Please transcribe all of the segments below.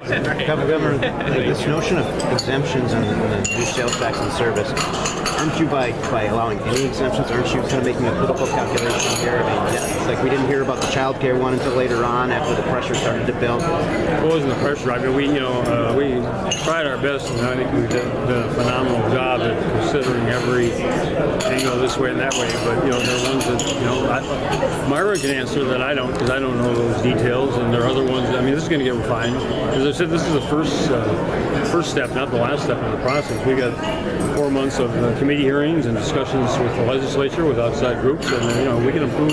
Governor, this notion of exemptions on the new sales tax and service, aren't you by allowing any exemptions, aren't you kind of making a political calculation here? I mean, it's like we didn't hear about the child care one until later on after the pressure started to build. It wasn't the pressure. I mean, we tried our best, and I think we did a phenomenal job at considering every angle this way and that way. But there are ones that Myra can answer that I don't, because I don't know those details, and there are other ones. I mean, this is going to get refined. As I said, this is the first step, not the last step in the process. We got 4 months of committee hearings and discussions with the legislature, with outside groups, and we can improve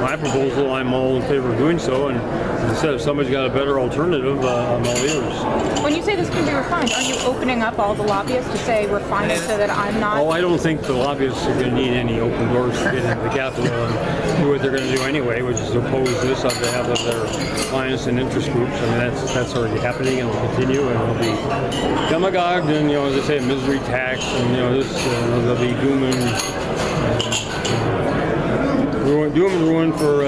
my proposal. I'm all in favor of doing so, and as I said, if somebody's got a better alternative, I'm all ears. When you say this can be refined, are you opening up all the lobbyists to say refine it so that I'm not? Oh, I don't think the lobbyists are going to need any open doors to get into the Capitol and do what they're going to do anyway, which is oppose this on behalf of their clients and interest groups. I mean, that's already happening, and will continue, and will be demagogued, and as I say, a misery tax, and there'll be doom and ruin for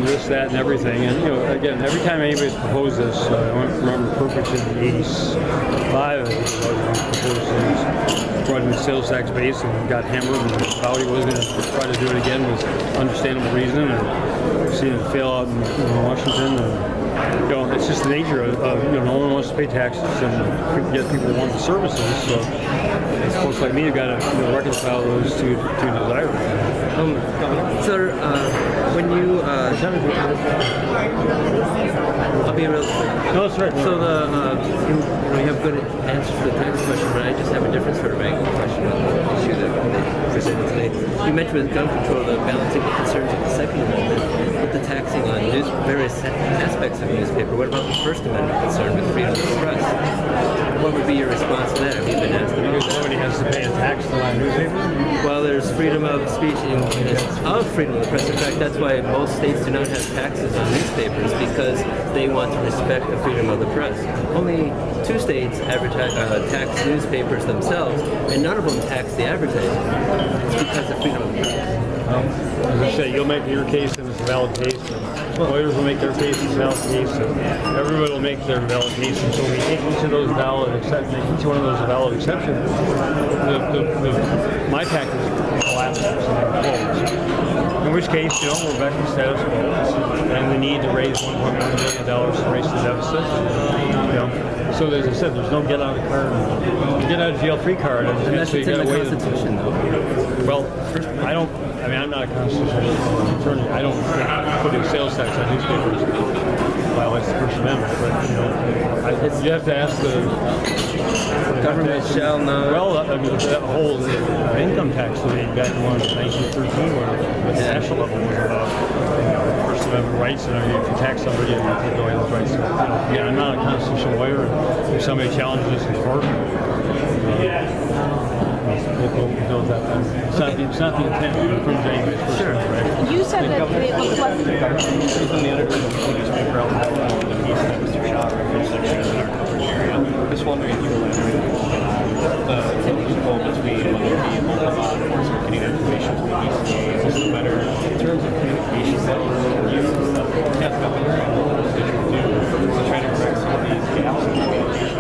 this, that, and everything. And again, every time anybody's proposed this, I remember Perpich in '85, I think it was, proposed this, brought in the sales tax base and got hammered, and how he was going to try to do it again was understandable reason, and we've seen it fail out in Washington. And, it's just the nature of no one wants to pay taxes and get people who want the services. So folks like me have got to reconcile those two desires. Sir, when you I'll be real quick. No, that's right. So you have good answers to the tax question, but I just have a different sort of angle question on the issue that they presented today. You mentioned with gun control the balancing the concerns of the Second Amendment with the taxing on various aspects of a newspaper. What about the First Amendment concern with freedom of the press? What would be your response to that? Have you been asked about that? Nobody has to pay a tax to buy a newspaper? Well, there's freedom of speech of freedom of the press. In fact, that's why most states do not have taxes on newspapers, because they want to respect the freedom of the press. Only 2 states tax newspapers themselves, and none of them tax the advertising. It's because of freedom of the press. As I say, you'll make your case, and it's a valid case. Lawyers will make their case, it's a valid case. And everybody will make their valid case. And so we take each of those valid exceptions, each one of those a valid exception. My package collapses. In which case, we're back to status quo, and the need to raise $1.1 billion to raise the deficit. So as I said, there's no get out of jail free card. And that's in the Constitution, though. Well, I'm not a constitutional attorney. I don't think putting sales tax on newspapers violates the First Amendment. But you have to ask the government shall not. Well, I mean, that whole income tax debate back in 1913, where the national level was about First Amendment rights, and if you tax somebody, you take away those rights. So, I'm not a constitutional lawyer. If somebody challenges this in court, it's not the intent to improve anybody's First Amendment rights. You said that it looks like From the editor of the newspaper out the piece that Mr. Shaw referenced section in our coverage area. Just wondering if you were the loophole between whether it be local law enforcement getting information from the ECA. Is this better in terms of communication that you have governor and what does it do to try to correct some of these gaps in communication?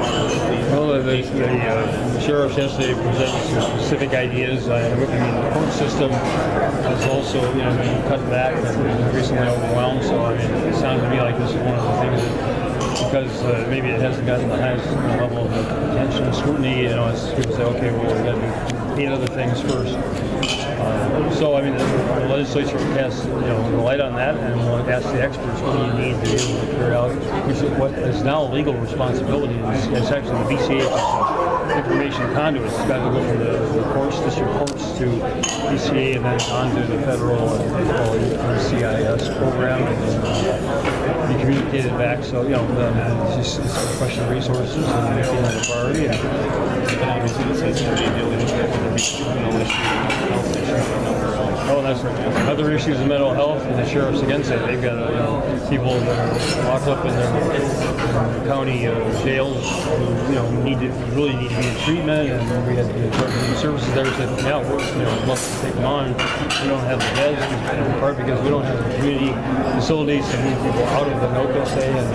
Well, the sheriff yesterday presented some specific ideas. I mean, the court system is also, being cut back and increasingly overwhelmed. So, I mean, it sounded to me like this is one of the things that, because maybe it hasn't gotten the highest level of attention and scrutiny, it's people say, okay, well, we've got to 8 other things first. So, I mean, the legislature will cast, the light on that, and we'll ask the experts what do you need to be able to carry out, which is what is now a legal responsibility. It's actually the BCA information conduit. It's got to go from the courts, district courts, to BCA, and then on to the federal CIS program, and be communicated back. So, it's a question of resources and making that a priority. And obviously, this is going to be dealing with the criminal issue, health issue, a number of Oh, that's other issues of mental health, and the sheriffs against it. They've got people that are locked up in their county jails who really need to be in treatment, and we had the services there said, yeah, we'd love to take them on. We don't have the beds, in part because we don't have the community facilities to move people out of the NOCA, say, and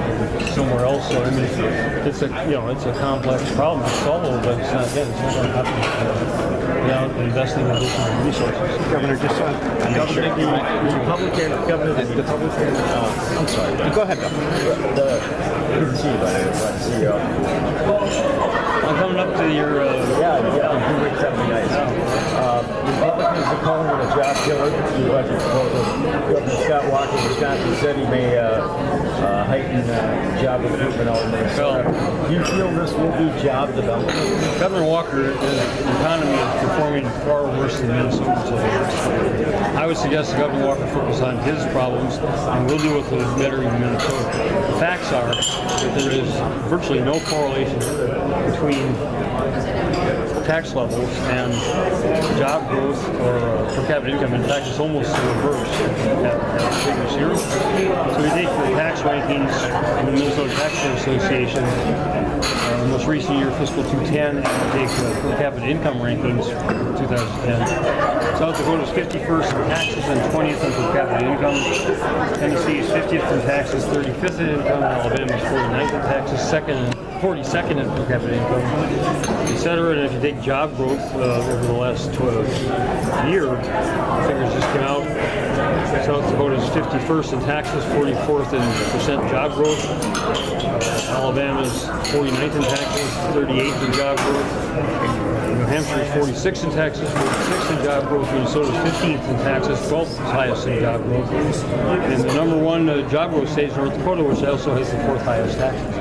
somewhere else. So I mean, it's a complex problem to solve, but it's not going to happen without investing in additional resources. Governor, just the Republican. I'm sorry. Go ahead, Governor. Good to see you, buddy. Glad to see you. I'm coming up to your. Good something nice. Republicans are calling it a job killer. The budget proposal. Governor Scott Walker of Wisconsin said he may heighten job recruitment all in Minnesota. Do you feel this will be job development? Governor Walker's economy is performing far worse than Minnesota. I would suggest that Governor Walker focus on his problems, and we'll deal with it better in Minnesota. The facts are that there is virtually no correlation between tax levels and job growth or per capita income. In fact, it's almost the reverse at previous years. So we take the tax rankings in the Minnesota Taxpayers Association, the most recent year, fiscal 2010, and we take per capita income rankings for 2010. South Dakota is 51st in taxes and 20th in per capita income. Tennessee is 50th in taxes, 35th in income. Alabama is 49th in taxes, 42nd in per capita income, etc. And if you take job growth over the last year, figures just came out. South Dakota is 51st in taxes, 44th in percent job growth. Alabama is 49th in taxes, 38th in job growth. New Hampshire is 46th in taxes, 46th in job growth. Minnesota is 15th in taxes, 12th highest in job growth. And the number one job growth state is North Dakota, which also has the 4th highest taxes.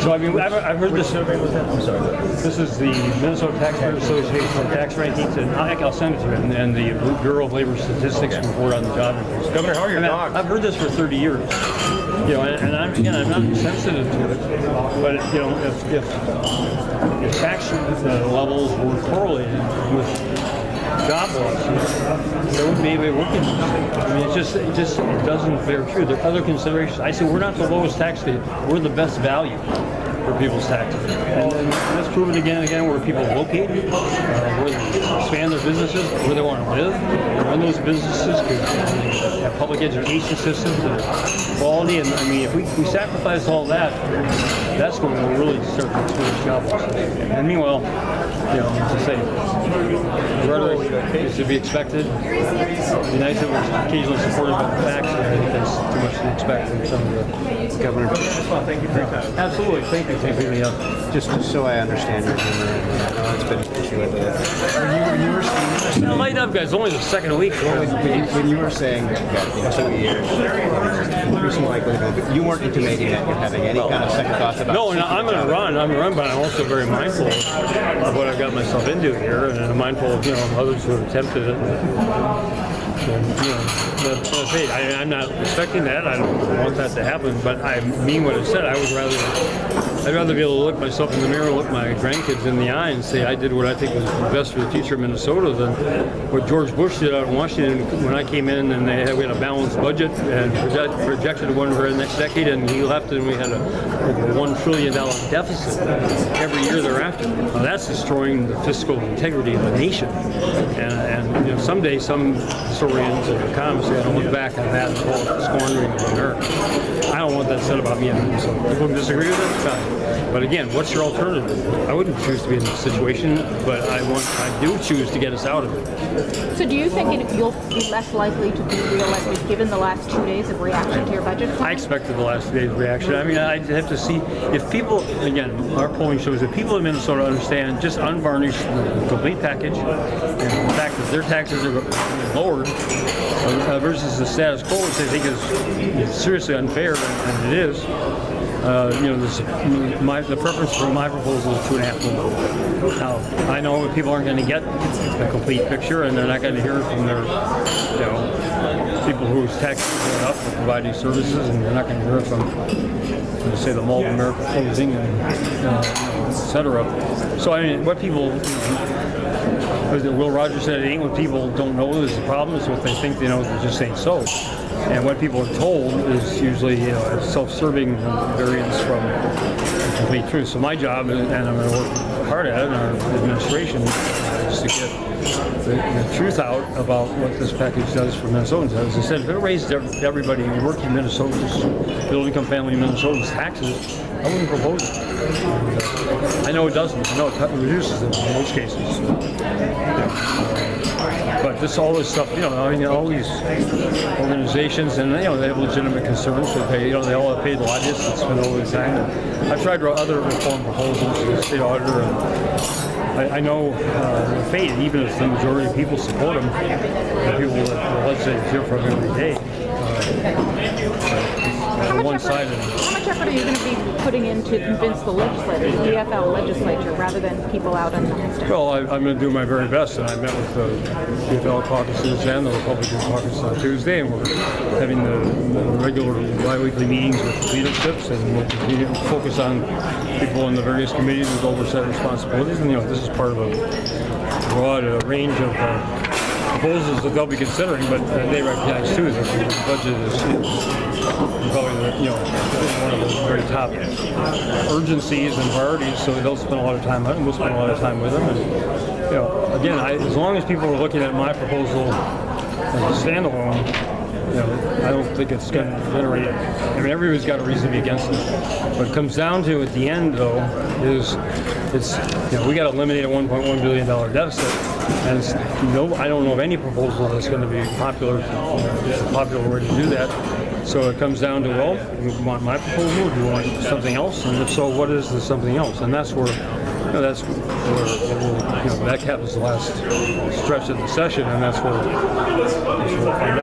So I mean, I've heard this. Survey was that? I'm sorry. This is the Minnesota Taxpayers Association tax rankings, and I'll send it to you. And the Bureau of Labor Statistics report on the job increase. Governor, how are your dogs? I've heard this for 30 years. And I'm not sensitive to it, but if tax levels were correlated with job losses, there wouldn't be a working. I mean, it doesn't bear true. There are other considerations. I say we're not the lowest tax state. We're the best value for people's taxes. And let's prove it again and again where people locate, where they expand their businesses, where they want to live, run those businesses, have public education systems, quality. And I mean, if we sacrifice all that, that's when we'll really start to experience job losses. And meanwhile, as I say, rhetoric is to be expected. It'd be nice if it was occasionally supported by the facts, but I think that's too much to expect from some of the governor. Well, thank you for your time. Absolutely. Thank you. Thank you. Just so I understand your humor, I know it's been an issue with it. When you were speaking, Light up, guys. Only the second week. when you were saying that in 2 years, increasing likelihood, you weren't intimating that you're having any kind of second thoughts about. No, I'm going to run. I'm going to run, but I'm also very mindful of what I've got myself into here, and I'm mindful of others who have attempted it. Hey, I'm not expecting that. I don't want that to happen, but I mean what I said. I'd rather be able to look myself in the mirror, look my grandkids in the eye, and say I did what I think was best for the future of Minnesota than what George Bush did out in Washington when I came in, and we had a balanced budget and projected one for the next decade, and he left, and we had over $1 trillion deficit every year thereafter. Now that's destroying the fiscal integrity of the nation, and someday some historians and economists are going to look back on that and call it squandering of America. I don't want that said about me. So people can disagree with it. Fine. But again, what's your alternative? I wouldn't choose to be in this situation, but I do choose to get us out of it. So do you think you'll be less likely to be reelected given the last 2 days of reaction to your budget plan? I expected the last 2 days of reaction. I mean, I'd have to see if people, again, our polling shows that people in Minnesota understand just unvarnished the complete package and the fact that their taxes are lowered versus the status quo, which I think is seriously unfair, and it is. The preference for my proposal is 2.5 million. Now, I know people aren't going to get the complete picture, and they're not going to hear it from their, people whose taxes are up for providing services, and they're not going to hear it from, say, the Mall of America closing, and et cetera. So, I mean, what people Will Rogers said it ain't what people don't know is the problem, it's what they think they know, it just ain't so. And what people are told is usually, you know, a self-serving variance from the complete truth. So my job, and I'm going to work hard at it in our administration, is to get the truth out about what this package does for Minnesotans. As I said, if it raised everybody working Minnesotans, middle-income family Minnesotans' taxes, I wouldn't propose it. I know it doesn't. I know it reduces them in most cases. But all this stuff, you know, I mean, all these organizations, and you know, they have legitimate concerns. They all have paid lobbyists. It's been over the time. And I've tried other reform proposals to the state auditor, and I know the fate. Even if the majority of people support them, the people that the legislators hear from every day. One-sided. How much effort are you going to be putting in to convince the legislators, the EFL legislature, rather than people out on the stage? Well, I'm going to do my very best, and I met with the EFL caucuses and the Republican caucus on Tuesday, and we're having the regular bi-weekly meetings with leaderships, and we'll continue to focus on people in the various committees with oversight responsibilities. And you know, this is part of a broad range of proposals that they'll be considering, but they recognize too that the budget is probably one of the very top urgencies and priorities. So they'll spend a lot of time on it, and we'll spend a lot of time with them. And you know, again, as long as people are looking at my proposal as a standalone, you know, I don't think it's going to generate. I mean, everybody's got a reason to be against it. What it comes down to at the end, though, is we got to eliminate a $1.1 billion deficit, and I don't know of any proposal that's going to be popular way to do that. So it comes down to, well, do you want my proposal, or do you want something else? And if so, what is the something else? And that's where, that happens the last stretch of the session, and that's where we'll find out.